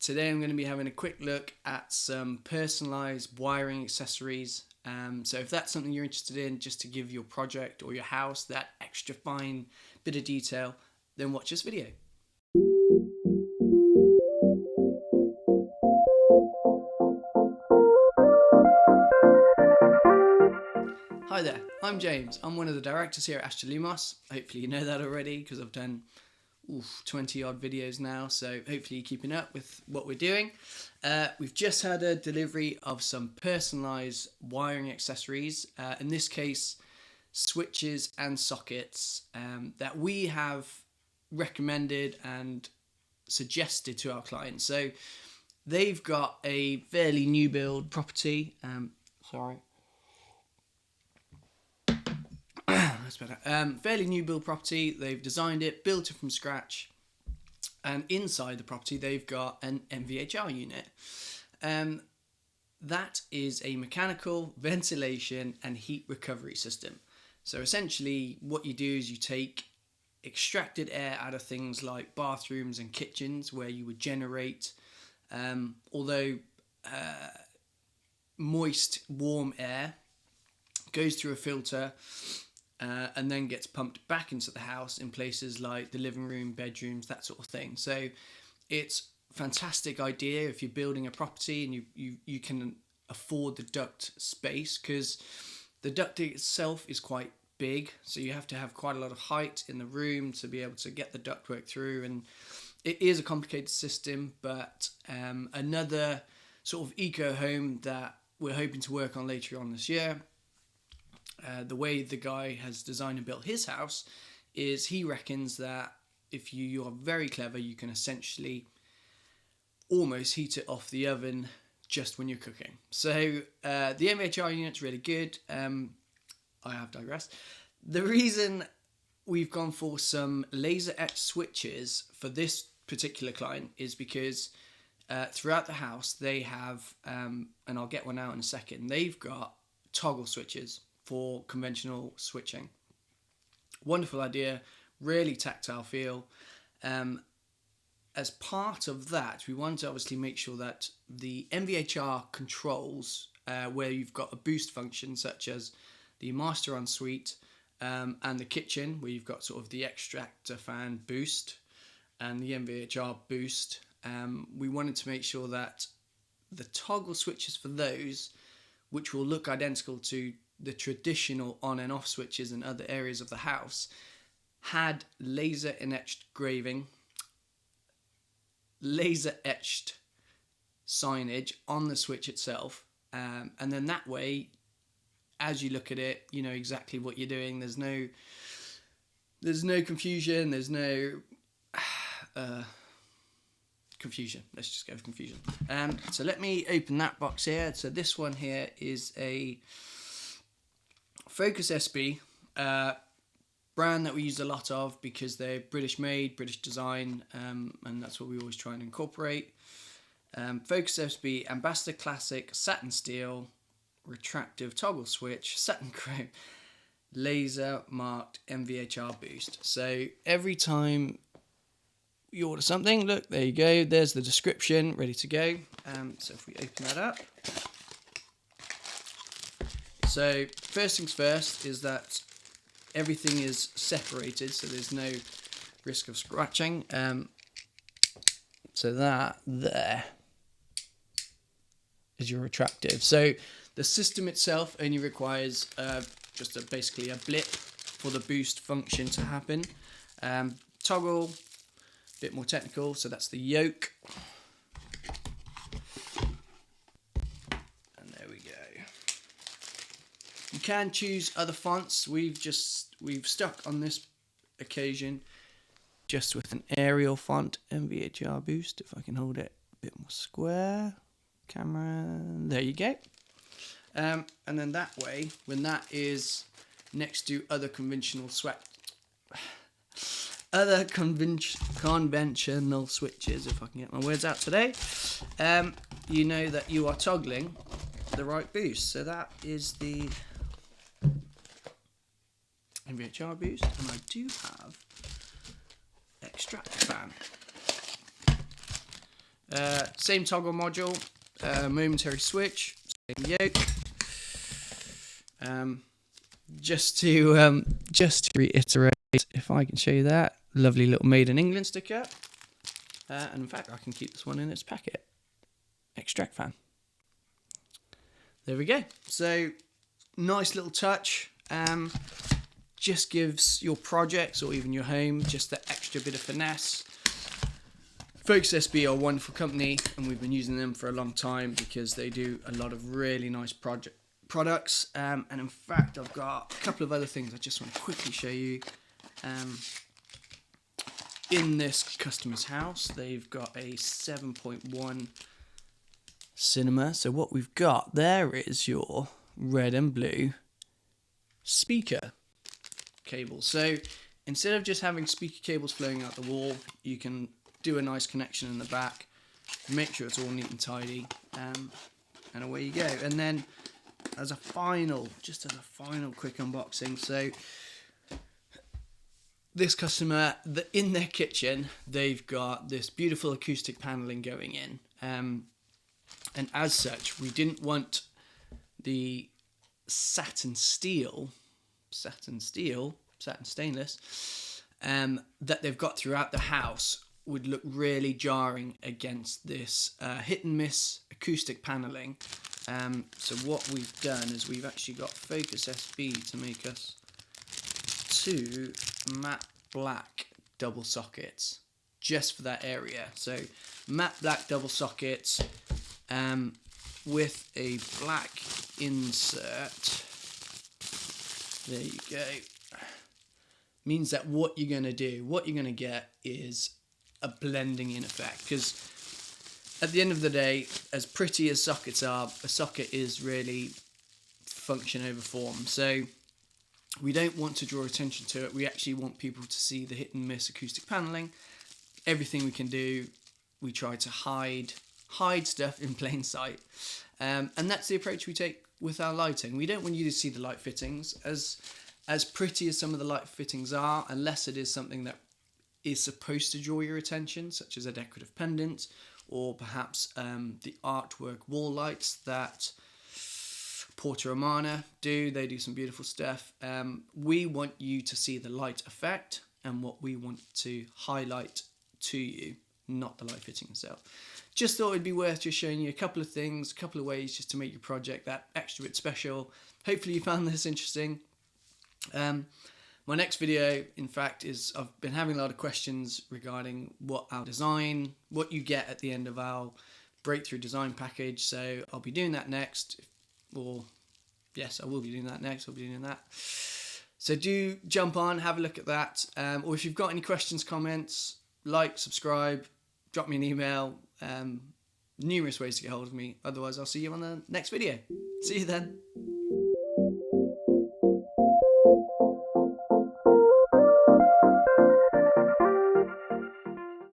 Today I'm going to be having a quick look at some personalised wiring accessories. So if that's something you're interested in, just to give your project or your house that extra fine bit of detail, then watch this video. Hi there, I'm James. I'm one of the directors here at Astra Lumos. Hopefully you know that already because I've done 20 odd videos now, so hopefully you're keeping up with what we're doing. We've just had a delivery of some personalised wiring accessories, in this case switches and sockets that we have recommended and suggested to our clients. So they've got a fairly new build property, that's better. Fairly new build property. They've designed it, built it from scratch, and inside the property they've got an MVHR unit. That is a mechanical ventilation and heat recovery system. So essentially what you do is you take extracted air out of things like bathrooms and kitchens where you would generate, moist, warm air, goes through a filter, and then gets pumped back into the house in places like the living room, bedrooms, that sort of thing. So it's a fantastic idea if you're building a property and you can afford the duct space, because the duct itself is quite big, so you have to have quite a lot of height in the room to be able to get the ductwork through, and it is a complicated system. But another sort of eco home that we're hoping to work on later on this year, the way the guy has designed and built his house is he reckons that if you are very clever, you can essentially almost heat it off the oven just when you're cooking. So the MVHR unit's really good. I have digressed. The reason we've gone for some laser etched switches for this particular client is because throughout the house they have, and I'll get one out in a second, they've got toggle switches for conventional switching. Wonderful idea, really tactile feel. As part of that, we want to obviously make sure that the MVHR controls where you've got a boost function, such as the master ensuite and the kitchen, where you've got sort of the extractor fan boost and the MVHR boost. We wanted to make sure that the toggle switches for those, which will look identical to the traditional on and off switches in other areas of the house, had laser etched signage on the switch itself, and then that way, as you look at it, you know exactly what you're doing. There's no confusion. There's no confusion. Let's just go with confusion. So let me open that box here. So this one here is a Focus SB brand that we use a lot of because they're British made, British design, and that's what we always try and incorporate. Focus SB Ambassador Classic Satin Steel Retractive Toggle Switch Satin Chrome Laser Marked MVHR Boost. So every time you order something, look, there you go, there's the description ready to go. So if we open that up, so first things first is that everything is separated, so there's no risk of scratching. So that there is your retractive. So the system itself only requires just basically a blip for the boost function to happen. Toggle, a bit more technical, so that's the yoke. And there we go. You can choose other fonts. We've stuck on this occasion just with an Arial font, MVHR Boost, if I can hold it a bit more square. Camera, there you go. And then that way, when that is next to other conventional conventional switches, if I can get my words out today, you know that you are toggling the right boost. So that is the MVHR boost, and I do have extractor fan. Same toggle module, momentary switch, same yoke. Just to reiterate, if I can show you that lovely little Made in England sticker, and in fact I can keep this one in its packet. Extract fan. There we go. So nice little touch. Just gives your projects or even your home just that extra bit of finesse. Focus SB are a wonderful company, and we've been using them for a long time because they do a lot of really nice products. And in fact, I've got a couple of other things I just want to quickly show you. In this customer's house, they've got a 7.1 cinema. So what we've got there is your red and blue speaker cable. So instead of just having speaker cables flowing out the wall, you can do a nice connection in the back, make sure it's all neat and tidy, and away you go. And then as a final quick unboxing, so this customer, in their kitchen, they've got this beautiful acoustic paneling going in, and as such, we didn't want the satin stainless that they've got throughout the house would look really jarring against this hit and miss acoustic paneling. So what we've done is we've actually got Focus SB to make us 2 matte black double sockets just for that area. So matte black double sockets with a black insert. There you go. Means that what you're going to get is a blending in effect, because at the end of the day, as pretty as sockets are, a socket is really function over form. So we don't want to draw attention to it. We actually want people to see the hit and miss acoustic paneling. Everything we can do, we try to hide stuff in plain sight. And that's the approach we take with our lighting. We don't want you to see the light fittings. As pretty as some of the light fittings are, unless it is something that is supposed to draw your attention, such as a decorative pendant, or perhaps the artwork wall lights that Porta Romana do. They do some beautiful stuff. We want you to see the light effect and what we want to highlight to you, not the light fitting itself. Just thought it'd be worth just showing you a couple of things, a couple of ways just to make your project that extra bit special. Hopefully you found this interesting. My next video, in fact, is I've been having a lot of questions regarding what you get at the end of our breakthrough design package. So I'll be doing that next, or yes, I will be doing that next. I'll be doing that. So do jump on, have a look at that. Or if you've got any questions, comments, like, subscribe, drop me an email. Numerous ways to get hold of me. Otherwise, I'll see you on the next video. See you then.